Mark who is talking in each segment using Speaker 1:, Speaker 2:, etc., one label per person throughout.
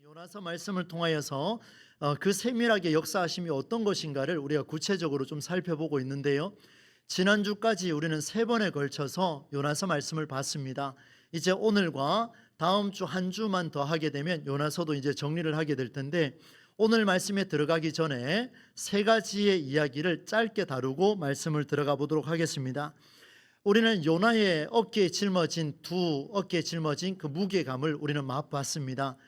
Speaker 1: 요나서 말씀을 통하여서 그 세밀하게 역사하심이 어떤 것인가를 우리가 구체적으로 좀 살펴보고 있는데요. 지난주까지 우리는 3번에 걸쳐서 요나서 말씀을 봤습니다. 이제 오늘과 다음 주 한 주만 더 하게 되면 요나서도 이제 정리를 하게 될 텐데, 오늘 말씀에 들어가기 전에 3가지의 이야기를 짧게 다루고 말씀을 들어가 보도록 하겠습니다. 우리는 요나의 어깨에 짊어진 그 무게감을 우리는 맛봤습니다.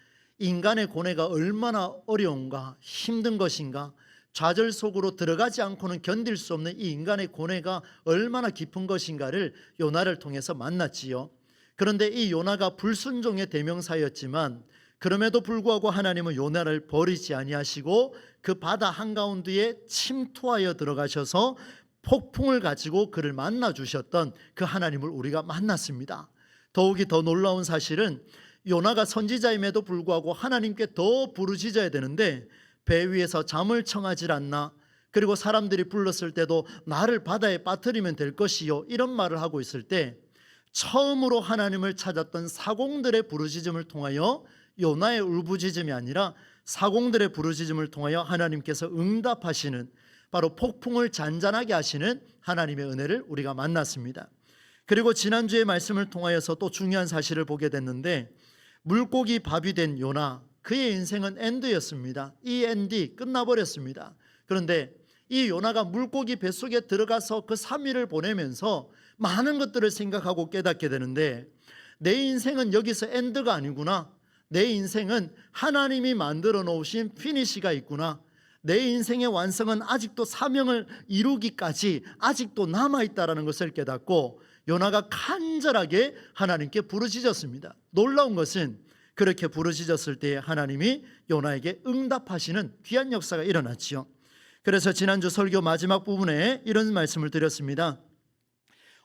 Speaker 1: 인간의 고뇌가 얼마나 어려운가, 힘든 것인가, 좌절 속으로 들어가지 않고는 견딜 수 없는 이 인간의 고뇌가 얼마나 깊은 것인가를 요나를 통해서 만났지요. 그런데 이 요나가 불순종의 대명사였지만 그럼에도 불구하고 하나님은 요나를 버리지 아니하시고 그 바다 한가운데에 침투하여 들어가셔서 폭풍을 가지고 그를 만나 주셨던 그 하나님을 우리가 만났습니다. 더욱이 더 놀라운 사실은 요나가 선지자임에도 불구하고 하나님께 더 부르짖어야 되는데 배 위에서 잠을 청하질 않나, 그리고 사람들이 불렀을 때도 나를 바다에 빠뜨리면 될 것이요, 이런 말을 하고 있을 때 처음으로 하나님을 찾았던 사공들의 부르짖음을 통하여, 요나의 울부짖음이 아니라 사공들의 부르짖음을 통하여 하나님께서 응답하시는, 바로 폭풍을 잔잔하게 하시는 하나님의 은혜를 우리가 만났습니다. 그리고 지난주의 말씀을 통하여서 또 중요한 사실을 보게 됐는데, 물고기 밥이 된 요나, 그의 인생은 엔드였습니다. 이 엔드 끝나버렸습니다. 그런데 이 요나가 물고기 뱃속에 들어가서 그 3일을 보내면서 많은 것들을 생각하고 깨닫게 되는데, 내 인생은 여기서 엔드가 아니구나, 내 인생은 하나님이 만들어 놓으신 피니시가 있구나, 내 인생의 완성은 아직도 사명을 이루기까지 아직도 남아있다는 것을 깨닫고 요나가 간절하게 하나님께 부르짖었습니다. 놀라운 것은 그렇게 부르짖었을 때 하나님이 요나에게 응답하시는 귀한 역사가 일어났지요. 그래서 지난주 설교 마지막 부분에 이런 말씀을 드렸습니다.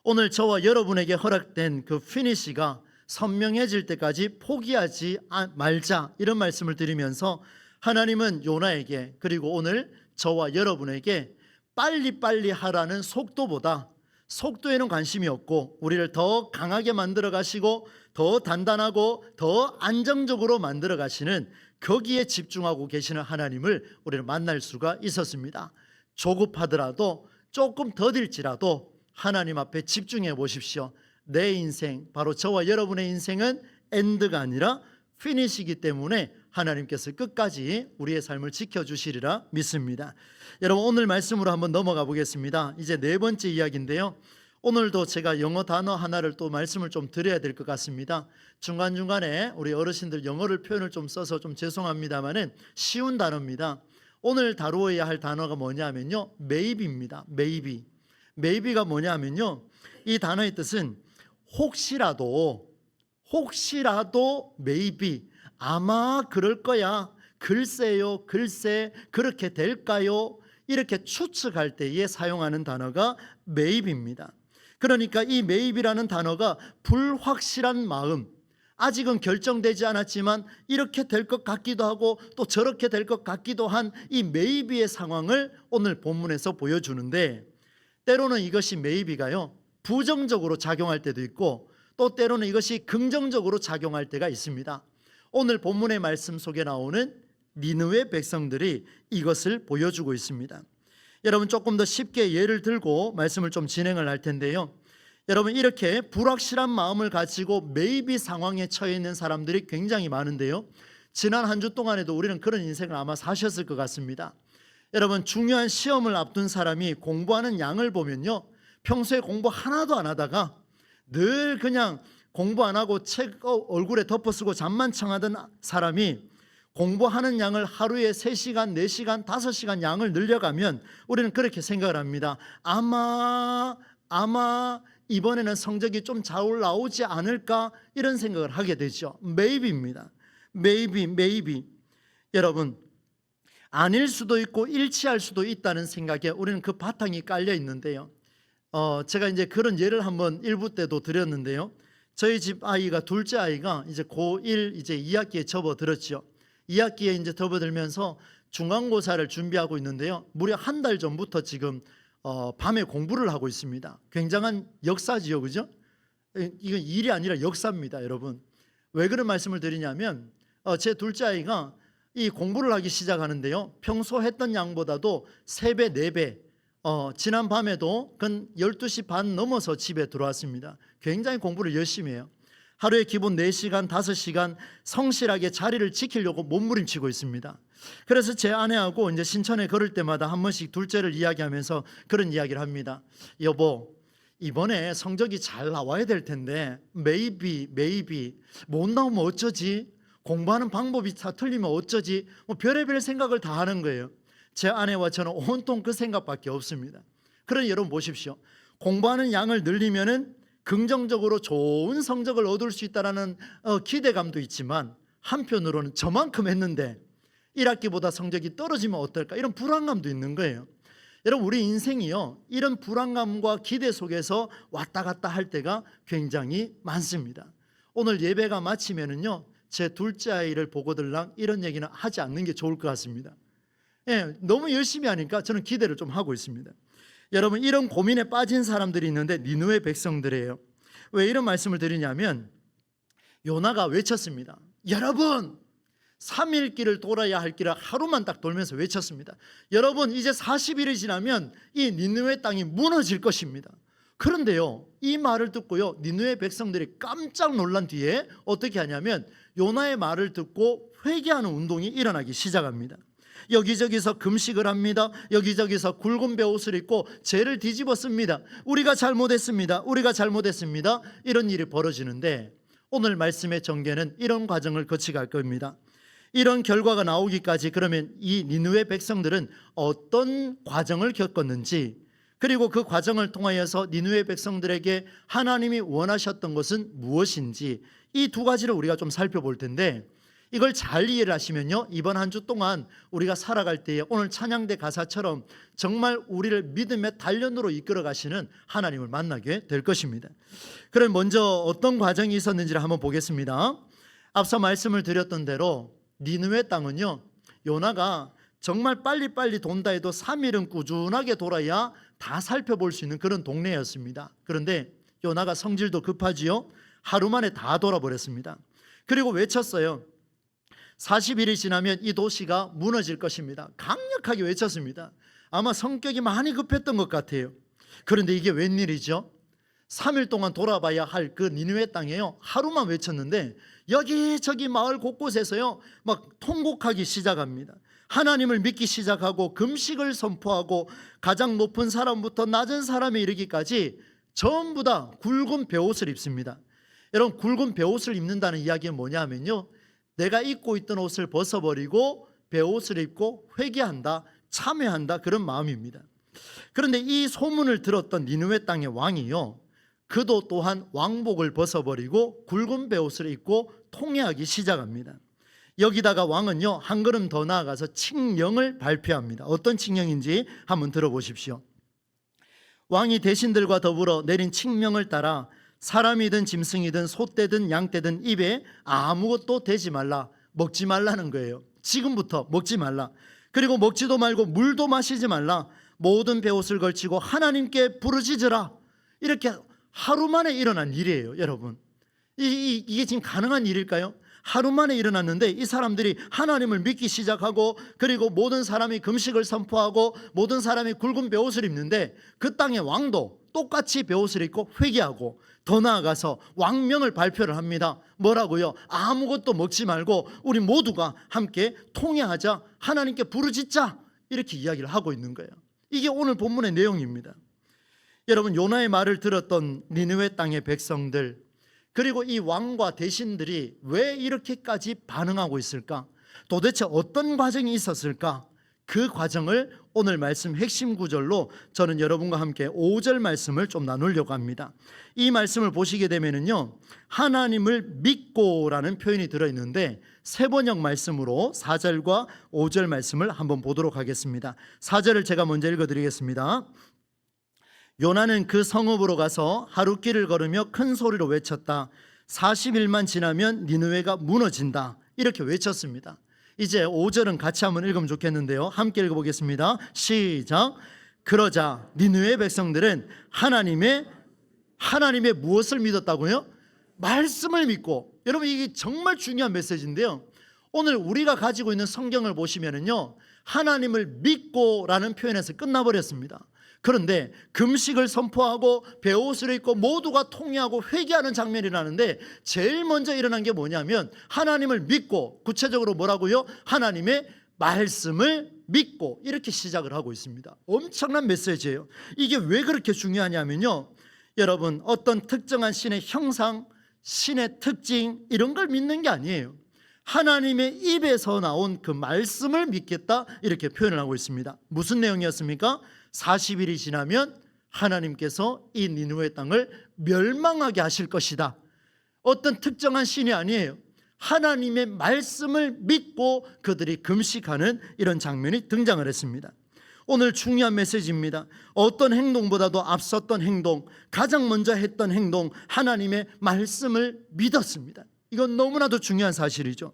Speaker 1: 오늘 저와 여러분에게 허락된 그 피니시가 선명해질 때까지 포기하지 말자, 이런 말씀을 드리면서 하나님은 요나에게, 그리고 오늘 저와 여러분에게 빨리빨리 하라는 속도보다, 속도에는 관심이 없고 우리를 더 강하게 만들어 가시고 더 단단하고 더 안정적으로 만들어 가시는, 거기에 집중하고 계시는 하나님을 우리는 만날 수가 있었습니다. 조급하더라도 조금 더딜지라도 하나님 앞에 집중해 보십시오. 내 인생, 바로 저와 여러분의 인생은 엔드가 아니라 피니시이기 때문에 하나님께서 끝까지 우리의 삶을 지켜주시리라 믿습니다. 여러분, 오늘 말씀으로 한번 넘어가 보겠습니다. 이제 4번째 이야기인데요, 오늘도 제가 영어 단어 하나를 또 말씀을 좀 드려야 될 것 같습니다. 중간중간에 우리 어르신들 영어를 표현을 좀 써서 좀 죄송합니다만은 쉬운 단어입니다. 오늘 다루어야 할 단어가 뭐냐면요, maybe입니다. maybe가 뭐냐면요, 이 단어의 뜻은 혹시라도 maybe, 아마 그럴 거야, 글쎄요, 글쎄, 그렇게 될까요, 이렇게 추측할 때에 사용하는 단어가 maybe입니다. 그러니까 이 maybe라는 단어가 불확실한 마음, 아직은 결정되지 않았지만 이렇게 될 것 같기도 하고 또 저렇게 될 것 같기도 한 이 maybe의 상황을 오늘 본문에서 보여주는데, 때로는 이것이 maybe가요 부정적으로 작용할 때도 있고 또 때로는 이것이 긍정적으로 작용할 때가 있습니다. 오늘 본문의 말씀 속에 나오는 니느웨 백성들이 이것을 보여주고 있습니다. 여러분, 조금 더 쉽게 예를 들고 말씀을 좀 진행을 할 텐데요, 여러분, 이렇게 불확실한 마음을 가지고 메이비 상황에 처해 있는 사람들이 굉장히 많은데요, 지난 한 주 동안에도 우리는 그런 인생을 아마 사셨을 것 같습니다. 여러분, 중요한 시험을 앞둔 사람이 공부하는 양을 보면요, 평소에 공부 하나도 안 하다가 늘 그냥 공부 안 하고 책 얼굴에 덮어쓰고 잠만 청하던 사람이 공부하는 양을 하루에 3시간, 4시간, 5시간 양을 늘려가면 우리는 그렇게 생각을 합니다. 아마 이번에는 성적이 좀 잘 올라오지 않을까, 이런 생각을 하게 되죠. maybe입니다. maybe. 여러분, 아닐 수도 있고 일치할 수도 있다는 생각에 우리는 그 바탕이 깔려 있는데요, 제가 이제 그런 예를 한번 1부 때도 드렸는데요, 저희 집 아이가, 둘째 아이가 이제 고1 이제 2학기에 접어들었죠. 2학기에 이제 접어들면서 중간고사를 준비하고 있는데요, 무려 한 달 전부터 지금 밤에 공부를 하고 있습니다. 굉장한 역사지요, 그죠? 이건 일이 아니라 역사입니다, 여러분. 왜 그런 말씀을 드리냐면 제 둘째 아이가 이 공부를 하기 시작하는데요, 평소 했던 양보다도 3배, 4배, 지난 밤에도 근 12시 반 넘어서 집에 들어왔습니다. 굉장히 공부를 열심히 해요. 하루에 기본 4시간, 5시간 성실하게 자리를 지키려고 몸부림치고 있습니다. 그래서 제 아내하고 이제 신천에 걸을 때마다 한 번씩 둘째를 이야기하면서 그런 이야기를 합니다. 여보, 이번에 성적이 잘 나와야 될 텐데 maybe 못 나오면 어쩌지? 공부하는 방법이 다 틀리면 어쩌지? 뭐 별의별 생각을 다 하는 거예요. 제 아내와 저는 온통 그 생각밖에 없습니다. 그러니 여러분 보십시오. 공부하는 양을 늘리면은 긍정적으로 좋은 성적을 얻을 수 있다는 기대감도 있지만, 한편으로는 저만큼 했는데 1학기보다 성적이 떨어지면 어떨까, 이런 불안감도 있는 거예요. 여러분, 우리 인생이요, 이런 불안감과 기대 속에서 왔다 갔다 할 때가 굉장히 많습니다. 오늘 예배가 마치면은요, 제 둘째 아이를 보고들랑 이런 얘기는 하지 않는 게 좋을 것 같습니다. 너무 열심히 하니까 저는 기대를 좀 하고 있습니다. 여러분, 이런 고민에 빠진 사람들이 있는데 니느웨 백성들이에요. 왜 이런 말씀을 드리냐면, 요나가 외쳤습니다. 여러분, 3일 길을 돌아야 할 길을 하루만 딱 돌면서 외쳤습니다. 여러분, 이제 40일이 지나면 이 니느웨 땅이 무너질 것입니다. 그런데요, 이 말을 듣고요, 니느웨 백성들이 깜짝 놀란 뒤에 어떻게 하냐면 요나의 말을 듣고 회개하는 운동이 일어나기 시작합니다. 여기저기서 금식을 합니다. 여기저기서 굵은 베옷을 입고 죄를 뒤집어 씁니다. 우리가 잘못했습니다. 우리가 잘못했습니다. 이런 일이 벌어지는데, 오늘 말씀의 전개는 이런 과정을 거치갈 겁니다. 이런 결과가 나오기까지 그러면 이 니느웨 백성들은 어떤 과정을 겪었는지, 그리고 그 과정을 통하여서 니느웨 백성들에게 하나님이 원하셨던 것은 무엇인지, 이 두 가지를 우리가 좀 살펴볼 텐데, 이걸 잘 이해를 하시면요, 이번 한 주 동안 우리가 살아갈 때에 오늘 찬양대 가사처럼 정말 우리를 믿음의 단련으로 이끌어 가시는 하나님을 만나게 될 것입니다. 그럼 먼저 어떤 과정이 있었는지를 한번 보겠습니다. 앞서 말씀을 드렸던 대로 니느웨 땅은요, 요나가 정말 빨리빨리 돈다 해도 3일은 꾸준하게 돌아야 다 살펴볼 수 있는 그런 동네였습니다. 그런데 요나가 성질도 급하지요. 하루 만에 다 돌아버렸습니다. 그리고 외쳤어요. 40일이 지나면 이 도시가 무너질 것입니다. 강력하게 외쳤습니다. 아마 성격이 많이 급했던 것 같아요. 그런데 이게 웬일이죠? 3일 동안 돌아봐야 할 그 니느웨 땅에요, 하루만 외쳤는데 여기저기 마을 곳곳에서요 막 통곡하기 시작합니다. 하나님을 믿기 시작하고 금식을 선포하고 가장 높은 사람부터 낮은 사람에 이르기까지 전부 다 굵은 베옷을 입습니다. 여러분, 굵은 베옷을 입는다는 이야기는 뭐냐 하면요, 내가 입고 있던 옷을 벗어버리고 베옷을 입고 회개한다, 참회한다, 그런 마음입니다. 그런데 이 소문을 들었던 니느웨 땅의 왕이요, 그도 또한 왕복을 벗어버리고 굵은 베옷을 입고 통회하기 시작합니다. 여기다가 왕은요, 한 걸음 더 나아가서 칙령을 발표합니다. 어떤 칙령인지 한번 들어보십시오. 왕이 대신들과 더불어 내린 칙령을 따라 사람이든 짐승이든 소떼든 양떼든 입에 아무것도 대지 말라, 먹지 말라는 거예요. 지금부터 먹지 말라. 그리고 먹지도 말고 물도 마시지 말라. 모든 베옷을 걸치고 하나님께 부르짖으라. 이렇게 하루 만에 일어난 일이에요. 여러분, 이게 지금 가능한 일일까요? 하루 만에 일어났는데 이 사람들이 하나님을 믿기 시작하고, 그리고 모든 사람이 금식을 선포하고 모든 사람이 굵은 베옷을 입는데, 그 땅의 왕도 똑같이 베옷을 입고 회개하고 더 나아가서 왕명을 발표를 합니다. 뭐라고요? 아무것도 먹지 말고 우리 모두가 함께 통회하자, 하나님께 부르짖자, 이렇게 이야기를 하고 있는 거예요. 이게 오늘 본문의 내용입니다. 여러분, 요나의 말을 들었던 니느웨 땅의 백성들, 그리고 이 왕과 대신들이 왜 이렇게까지 반응하고 있을까? 도대체 어떤 과정이 있었을까? 그 과정을 오늘 말씀 핵심 구절로 저는 여러분과 함께 5절 말씀을 좀 나누려고 합니다. 이 말씀을 보시게 되면요, 하나님을 믿고라는 표현이 들어있는데 세 번역 말씀으로 4절과 5절 말씀을 한번 보도록 하겠습니다. 4절을 제가 먼저 읽어드리겠습니다. 요나는 그 성읍으로 가서 하루 길을 걸으며 큰 소리로 외쳤다. 40일만 지나면 니느웨가 무너진다. 이렇게 외쳤습니다. 이제 5절은 같이 한번 읽으면 좋겠는데요, 함께 읽어보겠습니다. 시작. 그러자 니느웨 백성들은 하나님의 무엇을 믿었다고요? 말씀을 믿고. 여러분, 이게 정말 중요한 메시지인데요, 오늘 우리가 가지고 있는 성경을 보시면은요, 하나님을 믿고라는 표현에서 끝나버렸습니다. 그런데 금식을 선포하고 베옷을 입고 모두가 통회하고 회개하는 장면이 나는데, 제일 먼저 일어난 게 뭐냐면 하나님을 믿고, 구체적으로 뭐라고요? 하나님의 말씀을 믿고, 이렇게 시작을 하고 있습니다. 엄청난 메시지예요. 이게 왜 그렇게 중요하냐면요, 여러분, 어떤 특정한 신의 형상, 신의 특징, 이런 걸 믿는 게 아니에요. 하나님의 입에서 나온 그 말씀을 믿겠다, 이렇게 표현을 하고 있습니다. 무슨 내용이었습니까? 40일이 지나면 하나님께서 이 니느웨 땅을 멸망하게 하실 것이다. 어떤 특정한 신이 아니에요. 하나님의 말씀을 믿고 그들이 금식하는 이런 장면이 등장을 했습니다. 오늘 중요한 메시지입니다. 어떤 행동보다도 앞섰던 행동, 가장 먼저 했던 행동, 하나님의 말씀을 믿었습니다. 이건 너무나도 중요한 사실이죠.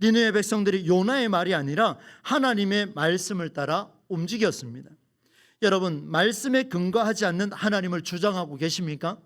Speaker 1: 니느웨 백성들이 요나의 말이 아니라 하나님의 말씀을 따라 움직였습니다. 여러분, 말씀에 근거하지 않는 하나님을 주장하고 계십니까?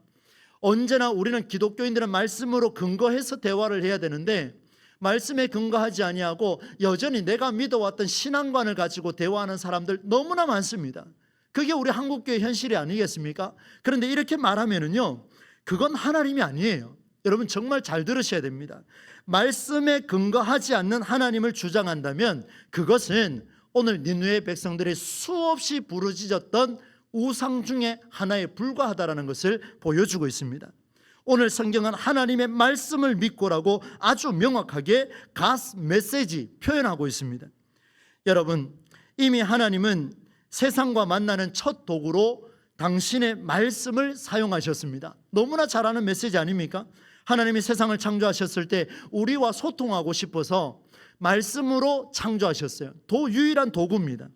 Speaker 1: 언제나 우리는 기독교인들은 말씀으로 근거해서 대화를 해야 되는데, 말씀에 근거하지 아니하고 여전히 내가 믿어왔던 신앙관을 가지고 대화하는 사람들 너무나 많습니다. 그게 우리 한국교회 현실이 아니겠습니까? 그런데 이렇게 말하면은요, 그건 하나님이 아니에요. 여러분, 정말 잘 들으셔야 됩니다. 말씀에 근거하지 않는 하나님을 주장한다면 그것은 오늘 니느웨 백성들이 수없이 부르짖었던 우상 중에 하나에 불과하다는 것을 보여주고 있습니다. 오늘 성경은 하나님의 말씀을 믿고라고 아주 명확하게 가스 메시지 표현하고 있습니다. 여러분, 이미 하나님은 세상과 만나는 첫 도구로 당신의 말씀을 사용하셨습니다. 너무나 잘 아는 메시지 아닙니까? 하나님이 세상을 창조하셨을 때 우리와 소통하고 싶어서 말씀으로 창조하셨어요. 유일한 도구입니다.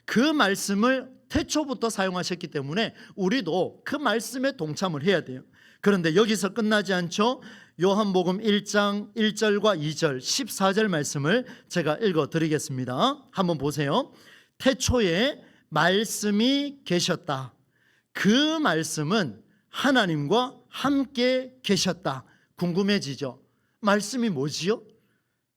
Speaker 1: 그 말씀을 태초부터 사용하셨기 때문에 우리도 그 말씀에 동참을 해야 돼요. 그런데 여기서 끝나지 않죠. 요한복음 1장 1절과 2절 14절 말씀을 제가 읽어드리겠습니다. 한번 보세요. 태초에 말씀이 계셨다. 그 말씀은 하나님과 함께 계셨다. 궁금해지죠? 말씀이 뭐지요?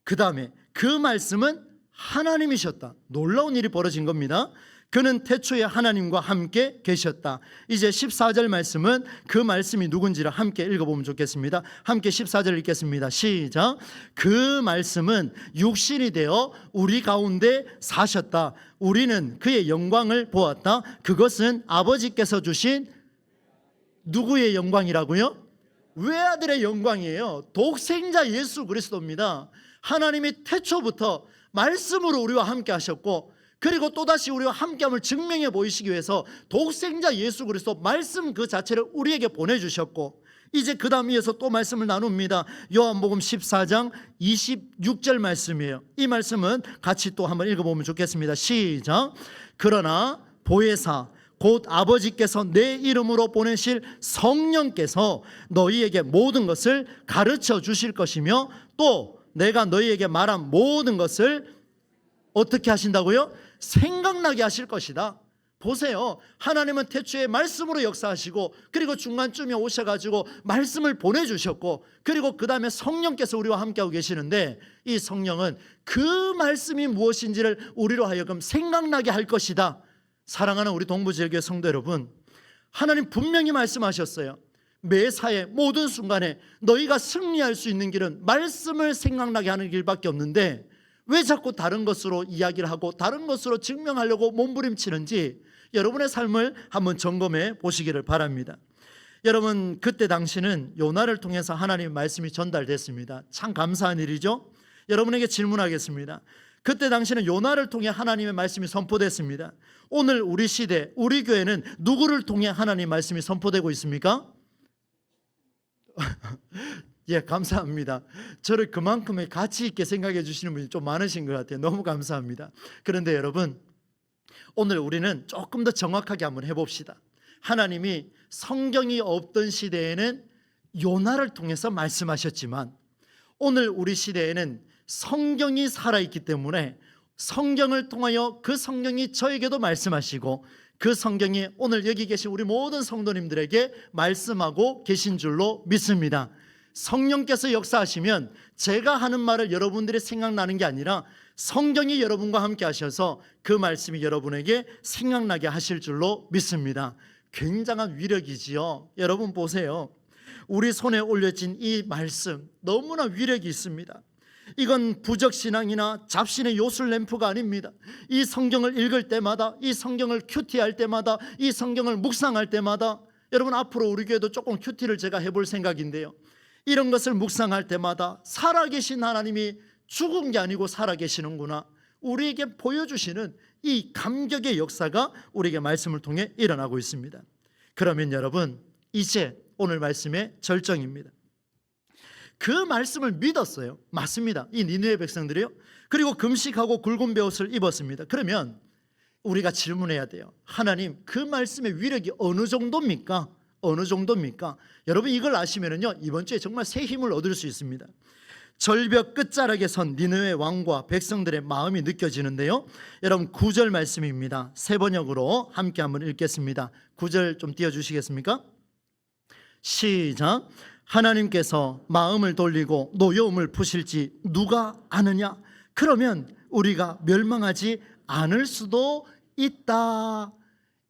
Speaker 1: 그 다음에 그 말씀은 하나님이셨다. 놀라운 일이 벌어진 겁니다. 그는 태초에 하나님과 함께 계셨다. 이제 14절 말씀은 그 말씀이 누군지를 함께 읽어보면 좋겠습니다. 함께 14절 읽겠습니다. 시작. 그 말씀은 육신이 되어 우리 가운데 사셨다. 우리는 그의 영광을 보았다. 그것은 아버지께서 주신 누구의 영광이라고요? 외아들의 영광이에요. 독생자 예수 그리스도입니다. 하나님이 태초부터 말씀으로 우리와 함께 하셨고, 그리고 또다시 우리와 함께함을 증명해 보이시기 위해서 독생자 예수 그리스도 말씀 그 자체를 우리에게 보내주셨고, 이제 그 다음 이어서 또 말씀을 나눕니다. 요한복음 14장 26절 말씀이에요. 이 말씀은 같이 또 한번 읽어보면 좋겠습니다. 시작. 그러나 보혜사 곧 아버지께서 내 이름으로 보내실 성령께서 너희에게 모든 것을 가르쳐 주실 것이며, 또 내가 너희에게 말한 모든 것을 어떻게 하신다고요? 생각나게 하실 것이다. 보세요. 하나님은 태초에 말씀으로 역사하시고, 그리고 중간쯤에 오셔가지고 말씀을 보내주셨고, 그리고 그 다음에 성령께서 우리와 함께하고 계시는데, 이 성령은 그 말씀이 무엇인지를 우리로 하여금 생각나게 할 것이다. 사랑하는 우리 동부제일교회 성도 여러분, 하나님 분명히 말씀하셨어요. 매사에 모든 순간에 너희가 승리할 수 있는 길은 말씀을 생각나게 하는 길밖에 없는데, 왜 자꾸 다른 것으로 이야기를 하고 다른 것으로 증명하려고 몸부림치는지 여러분의 삶을 한번 점검해 보시기를 바랍니다. 여러분, 그때 당시는 요나를 통해서 하나님의 말씀이 전달됐습니다. 참 감사한 일이죠. 여러분에게 질문하겠습니다. 그때 당시는 요나를 통해 하나님의 말씀이 선포됐습니다. 오늘 우리 시대, 우리 교회는 누구를 통해 하나님의 말씀이 선포되고 있습니까? 예, 감사합니다. 저를 그만큼의 가치 있게 생각해 주시는 분이 좀 많으신 것 같아요. 너무 감사합니다. 그런데 여러분, 오늘 우리는 조금 더 정확하게 한번 해봅시다. 하나님이 성경이 없던 시대에는 요나를 통해서 말씀하셨지만, 오늘 우리 시대에는 성경이 살아있기 때문에 성경을 통하여 그 성경이 저에게도 말씀하시고, 그 성경이 오늘 여기 계신 우리 모든 성도님들에게 말씀하고 계신 줄로 믿습니다. 성령께서 역사하시면 제가 하는 말을 여러분들이 생각나는 게 아니라 성경이 여러분과 함께 하셔서 그 말씀이 여러분에게 생각나게 하실 줄로 믿습니다. 굉장한 위력이지요. 여러분 보세요. 우리 손에 올려진 이 말씀 너무나 위력이 있습니다. 이건 부적신앙이나 잡신의 요술램프가 아닙니다. 이 성경을 읽을 때마다, 이 성경을 큐티할 때마다, 이 성경을 묵상할 때마다, 여러분 앞으로 우리 교회도 조금 큐티를 제가 해볼 생각인데요, 이런 것을 묵상할 때마다 살아계신 하나님이 죽은 게 아니고 살아계시는구나, 우리에게 보여주시는 이 감격의 역사가 우리에게 말씀을 통해 일어나고 있습니다. 그러면 여러분, 이제 오늘 말씀의 절정입니다. 그 말씀을 믿었어요. 맞습니다. 이 니느웨 백성들이요. 그리고 금식하고 굵은 베옷을 입었습니다. 그러면 우리가 질문해야 돼요. 하나님, 그 말씀의 위력이 어느 정도입니까? 어느 정도입니까? 여러분 이걸 아시면은요, 이번 주에 정말 새 힘을 얻을 수 있습니다. 절벽 끝자락에 선 니느웨 왕과 백성들의 마음이 느껴지는데요, 여러분 9절 말씀입니다. 새 번역으로 함께 한번 읽겠습니다. 9절 좀 띄워주시겠습니까? 시작. 하나님께서 마음을 돌리고 노여움을 푸실지 누가 아느냐? 그러면 우리가 멸망하지 않을 수도 있다.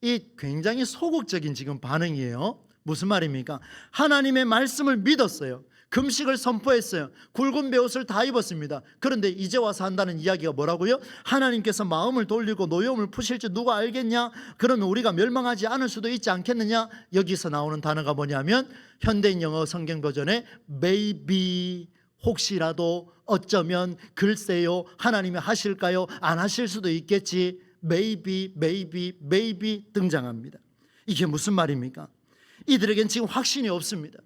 Speaker 1: 이 굉장히 소극적인 지금 반응이에요. 무슨 말입니까? 하나님의 말씀을 믿었어요. 금식을 선포했어요. 굵은 베옷을 다 입었습니다. 그런데 이제 와서 한다는 이야기가 뭐라고요? 하나님께서 마음을 돌리고 노여움을 푸실지 누가 알겠냐? 그러면 우리가 멸망하지 않을 수도 있지 않겠느냐? 여기서 나오는 단어가 뭐냐면 현대인 영어 성경 버전에 maybe, 혹시라도, 어쩌면, 글쎄요, 하나님이 하실까요? 안 하실 수도 있겠지. maybe, maybe, maybe 등장합니다. 이게 무슨 말입니까? 이들에겐 지금 확신이 없습니다.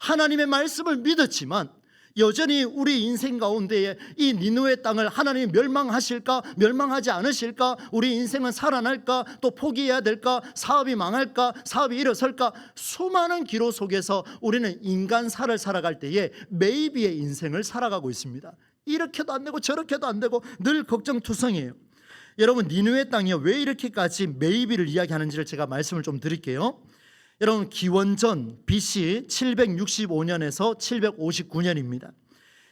Speaker 1: 하나님의 말씀을 믿었지만 여전히 우리 인생 가운데에 이 니느웨 땅을 하나님이 멸망하실까, 멸망하지 않으실까, 우리 인생은 살아날까, 또 포기해야 될까, 사업이 망할까, 사업이 일어설까, 수많은 기로 속에서 우리는 인간사를 살아갈 때에 메이비의 인생을 살아가고 있습니다. 이렇게도 안 되고 저렇게도 안 되고 늘 걱정투성이에요. 여러분 니느웨 땅이 왜 이렇게까지 메이비를 이야기하는지를 제가 말씀을 좀 드릴게요. 여러분 기원전 BC 765년에서 759년입니다.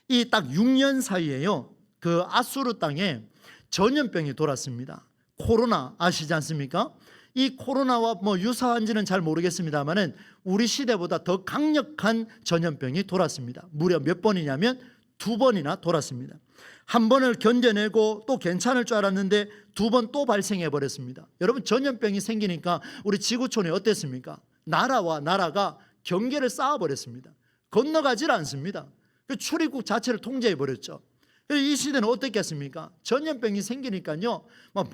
Speaker 1: 이 딱 6년 사이에요, 그 아수르 땅에 전염병이 돌았습니다. 코로나 아시지 않습니까? 이 코로나와 뭐 유사한지는 잘 모르겠습니다만은 우리 시대보다 더 강력한 전염병이 돌았습니다. 무려 몇 번이냐면 2번이나 돌았습니다. 한 번을 견뎌내고 또 괜찮을 줄 알았는데 2번 또 발생해 버렸습니다. 여러분 전염병이 생기니까 우리 지구촌이 어땠습니까? 나라와 나라가 경계를 쌓아버렸습니다. 건너가질 않습니다. 출입국 자체를 통제해 버렸죠. 이 시대는 어땠겠습니까? 전염병이 생기니까요,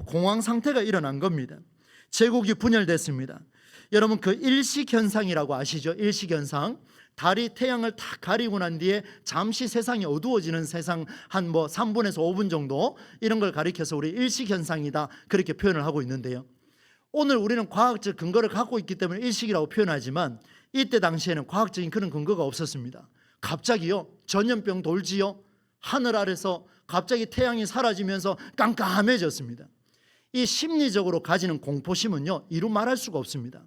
Speaker 1: 공황 상태가 일어난 겁니다. 제국이 분열됐습니다. 여러분 그 일식현상이라고 아시죠? 일식현상. 달이 태양을 다 가리고 난 뒤에 잠시 세상이 어두워지는 세상, 한 3분에서 5분 정도, 이런 걸 가리켜서 우리 일식현상이다 그렇게 표현을 하고 있는데요, 오늘 우리는 과학적 근거를 갖고 있기 때문에 일식이라고 표현하지만 이때 당시에는 과학적인 그런 근거가 없었습니다. 갑자기요 전염병 돌지요, 하늘 아래서 갑자기 태양이 사라지면서 깜깜해졌습니다. 이 심리적으로 가지는 공포심은요 이루 말할 수가 없습니다.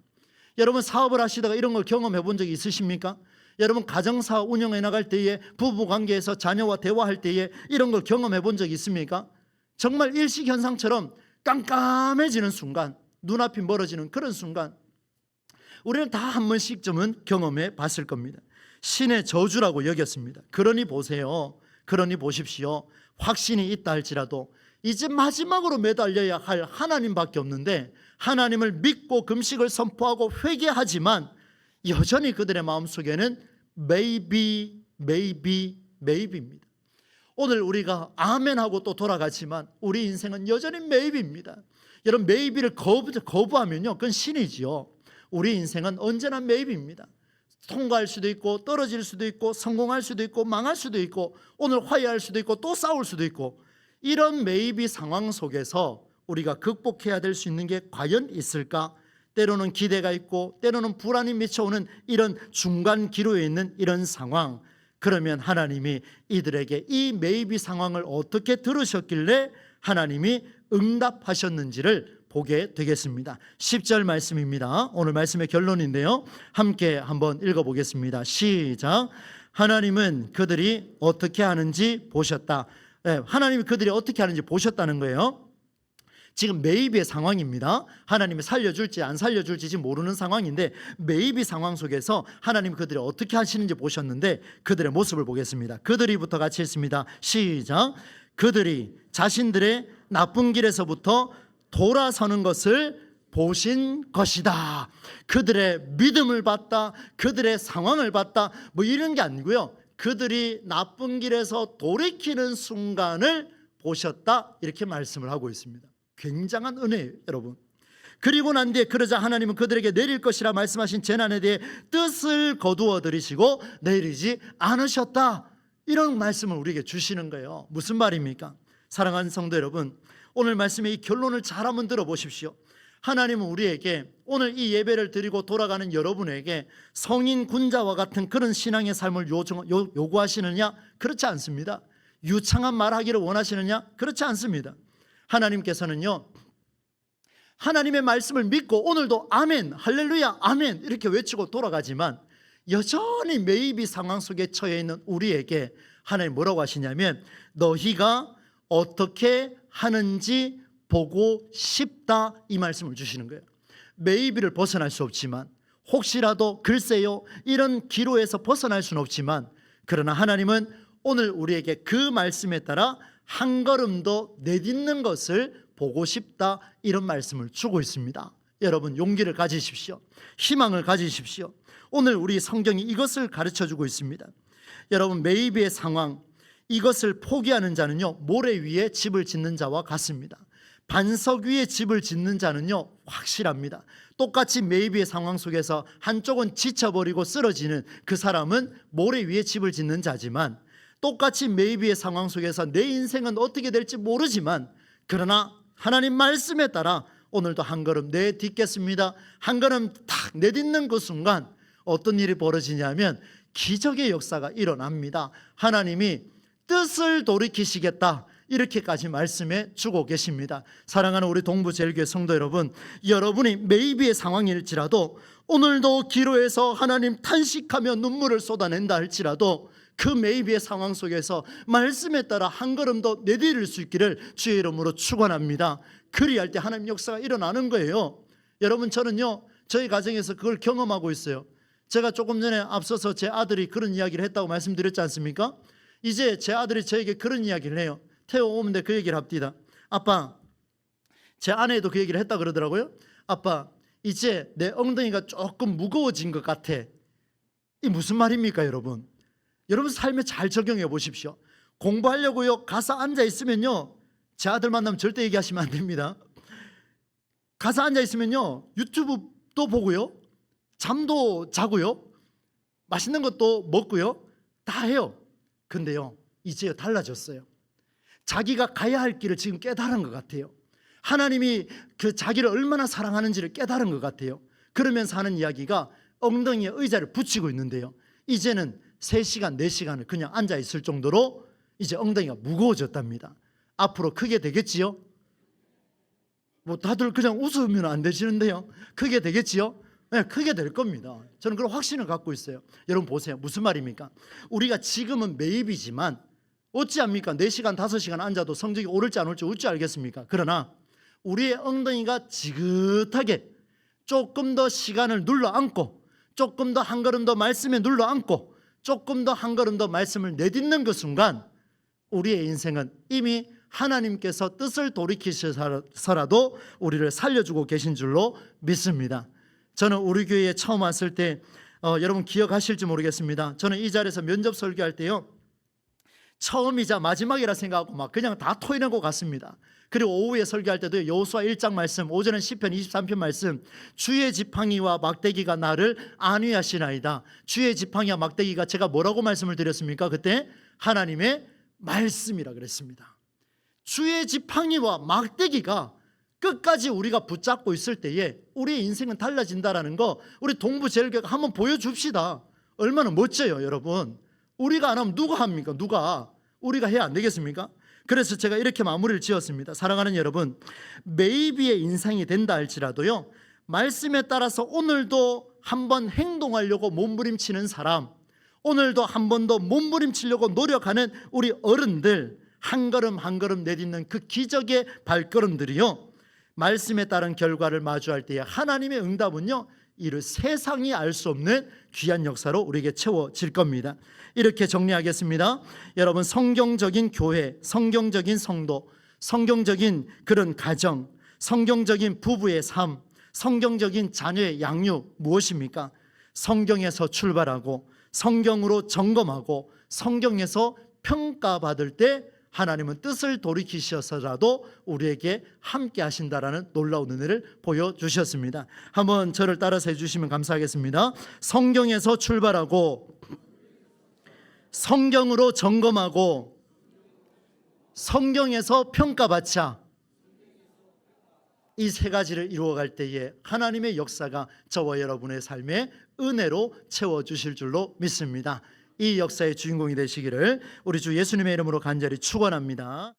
Speaker 1: 여러분 사업을 하시다가 이런 걸 경험해 본 적이 있으십니까? 여러분 가정사업 운영해 나갈 때에, 부부관계에서 자녀와 대화할 때에 이런 걸 경험해 본 적이 있습니까? 정말 일식현상처럼 깜깜해지는 순간, 눈앞이 멀어지는 그런 순간, 우리는 다 한 번씩쯤은 경험해 봤을 겁니다. 신의 저주라고 여겼습니다. 그러니 보세요, 그러니 보십시오. 확신이 있다 할지라도 이제 마지막으로 매달려야 할 하나님밖에 없는데, 하나님을 믿고 금식을 선포하고 회개하지만 여전히 그들의 마음속에는 maybe, maybe, maybe입니다. 오늘 우리가 아멘하고 또 돌아가지만 우리 인생은 여전히 maybe입니다. 여러분 maybe를 거부하면요 그건 신이지요. 우리 인생은 언제나 maybe입니다. 통과할 수도 있고 떨어질 수도 있고 성공할 수도 있고 망할 수도 있고 오늘 화해할 수도 있고 또 싸울 수도 있고, 이런 maybe 상황 속에서 우리가 극복해야 될 수 있는 게 과연 있을까? 때로는 기대가 있고 때로는 불안이 미쳐오는 이런 중간 기로에 있는 이런 상황, 그러면 하나님이 이들에게 이 maybe 상황을 어떻게 들으셨길래 하나님이 응답하셨는지를 보게 되겠습니다. 10절 말씀입니다. 오늘 말씀의 결론인데요, 함께 한번 읽어보겠습니다. 시작. 하나님은 그들이 어떻게 하는지 보셨다. 하나님이 그들이 어떻게 하는지 보셨다는 거예요. 지금 매입의 상황입니다. 하나님이 살려줄지 안 살려줄지 지금 모르는 상황인데, 매입의 상황 속에서 하나님이 그들이 어떻게 하시는지 보셨는데 그들의 모습을 보겠습니다. 그들이부터 같이 읽습니다. 시작. 그들이 자신들의 나쁜 길에서부터 돌아서는 것을 보신 것이다. 그들의 믿음을 봤다, 그들의 상황을 봤다, 뭐 이런 게 아니고요, 그들이 나쁜 길에서 돌이키는 순간을 보셨다, 이렇게 말씀을 하고 있습니다. 굉장한 은혜예요, 여러분. 그리고 난 뒤에 그러자 하나님은 그들에게 내릴 것이라 말씀하신 재난에 대해 뜻을 거두어 들이시고 내리지 않으셨다, 이런 말씀을 우리에게 주시는 거예요. 무슨 말입니까? 사랑하는 성도 여러분, 오늘 말씀의 이 결론을 잘 한번 들어보십시오. 하나님은 우리에게 오늘 이 예배를 드리고 돌아가는 여러분에게 성인 군자와 같은 그런 신앙의 삶을 요구하시느냐? 그렇지 않습니다. 유창한 말하기를 원하시느냐? 그렇지 않습니다. 하나님께서는요, 하나님의 말씀을 믿고 오늘도 아멘, 할렐루야, 아멘 이렇게 외치고 돌아가지만 여전히 매입이 상황 속에 처해 있는 우리에게 하나님 뭐라고 하시냐면, 너희가 어떻게 하는지 보고 싶다, 이 말씀을 주시는 거예요. 매입을 벗어날 수 없지만, 혹시라도 글쎄요 이런 기로에서 벗어날 수는 없지만, 그러나 하나님은 오늘 우리에게 그 말씀에 따라 한 걸음도 내딛는 것을 보고 싶다, 이런 말씀을 주고 있습니다. 여러분, 용기를 가지십시오. 희망을 가지십시오. 오늘 우리 성경이 이것을 가르쳐주고 있습니다. 여러분, 매입의 상황, 이것을 포기하는 자는요 모래 위에 집을 짓는 자와 같습니다. 반석 위에 집을 짓는 자는요 확실합니다. 똑같이 매입의 상황 속에서 한쪽은 지쳐버리고 쓰러지는 그 사람은 모래 위에 집을 짓는 자지만, 똑같이 매입의 상황 속에서 내 인생은 어떻게 될지 모르지만, 그러나 하나님 말씀에 따라 오늘도 한 걸음 내딛겠습니다, 한 걸음 탁 내딛는 그 순간 어떤 일이 벌어지냐면 기적의 역사가 일어납니다. 하나님이 뜻을 돌이키시겠다, 이렇게까지 말씀해 주고 계십니다. 사랑하는 우리 동부제일교회 성도 여러분, 여러분이 매입의 상황일지라도 오늘도 기로에서 하나님 탄식하며 눈물을 쏟아낸다 할지라도 그 매입의 상황 속에서 말씀에 따라 한 걸음도 내디딜 수 있기를 주의 이름으로 축원합니다. 그리할 때 하나님 역사가 일어나는 거예요. 여러분, 저는요 저희 가정에서 그걸 경험하고 있어요. 제가 조금 전에 앞서서 제 아들이 그런 이야기를 했다고 말씀드렸지 않습니까? 이제 제 아들이 저에게 그런 이야기를 해요. 태워오는데 그 얘기를 합니다. 아빠, 제 아내도 그 얘기를 했다 그러더라고요. 아빠, 이제 내 엉덩이가 조금 무거워진 것 같아. 이 무슨 말입니까, 여러분? 여러분 삶에 잘 적용해 보십시오. 공부하려고요 가서 앉아 있으면요, 제 아들 만나면 절대 얘기하시면 안 됩니다. 가서 앉아 있으면요 유튜브도 보고요, 잠도 자고요, 맛있는 것도 먹고요, 다 해요. 근데요 이제 달라졌어요. 자기가 가야 할 길을 지금 깨달은 것 같아요. 하나님이 그 자기를 얼마나 사랑하는지를 깨달은 것 같아요. 그러면서 하는 이야기가 엉덩이에 의자를 붙이고 있는데요, 이제는 3시간, 4시간을 그냥 앉아 있을 정도로 이제 엉덩이가 무거워졌답니다. 앞으로 크게 되겠지요? 뭐 다들 그냥 웃으면 안 되시는데요, 크게 되겠지요? 네, 크게 될 겁니다. 저는 그런 확신을 갖고 있어요. 여러분 보세요. 무슨 말입니까? 우리가 지금은 매입이지만 어찌합니까? 4시간, 5시간 앉아도 성적이 오를지 안 올지 어찌 알겠습니까? 그러나 우리의 엉덩이가 지긋하게 조금 더 시간을 눌러 앉고, 조금 더 한 걸음 더 말씀에 눌러 앉고, 조금 더 한 걸음 더 말씀을 내딛는 그 순간 우리의 인생은 이미 하나님께서 뜻을 돌이키셔서라도 우리를 살려주고 계신 줄로 믿습니다. 저는 우리 교회에 처음 왔을 때 여러분 기억하실지 모르겠습니다. 저는 이 자리에서 면접 설교할 때요, 처음이자 마지막이라 생각하고 막 그냥 다 토해내고 갔습니다. 그리고 오후에 설교할 때도 여호수아 1장 말씀, 오전엔 시편 23편 말씀, 주의 지팡이와 막대기가 나를 안위하시나이다. 주의 지팡이와 막대기가, 제가 뭐라고 말씀을 드렸습니까? 그때 하나님의 말씀이라 그랬습니다. 주의 지팡이와 막대기가 끝까지 우리가 붙잡고 있을 때에 우리의 인생은 달라진다라는 거, 우리 동부제일교회가 한번 보여줍시다. 얼마나 멋져요, 여러분. 우리가 안 하면 누가 합니까? 누가? 우리가 해야 안 되겠습니까? 그래서 제가 이렇게 마무리를 지었습니다. 사랑하는 여러분, 매이비의 인상이 된다 할지라도요, 말씀에 따라서 오늘도 한번 행동하려고 몸부림치는 사람, 오늘도 한 번 더 몸부림치려고 노력하는 우리 어른들, 한 걸음 한 걸음 내딛는 그 기적의 발걸음들이요, 말씀에 따른 결과를 마주할 때에 하나님의 응답은요, 이를 세상이 알 수 없는 귀한 역사로 우리에게 채워질 겁니다. 이렇게 정리하겠습니다. 여러분, 성경적인 교회, 성경적인 성도, 성경적인 그런 가정, 성경적인 부부의 삶, 성경적인 자녀의 양육 무엇입니까? 성경에서 출발하고 성경으로 점검하고 성경에서 평가받을 때 하나님은 뜻을 돌이키셔서라도 우리에게 함께 하신다라는 놀라운 은혜를 보여주셨습니다. 한번 저를 따라서 해주시면 감사하겠습니다. 성경에서 출발하고 성경으로 점검하고 성경에서 평가받자. 이 세 가지를 이루어갈 때에 하나님의 역사가 저와 여러분의 삶에 은혜로 채워주실 줄로 믿습니다. 이 역사의 주인공이 되시기를 우리 주 예수님의 이름으로 간절히 축원합니다.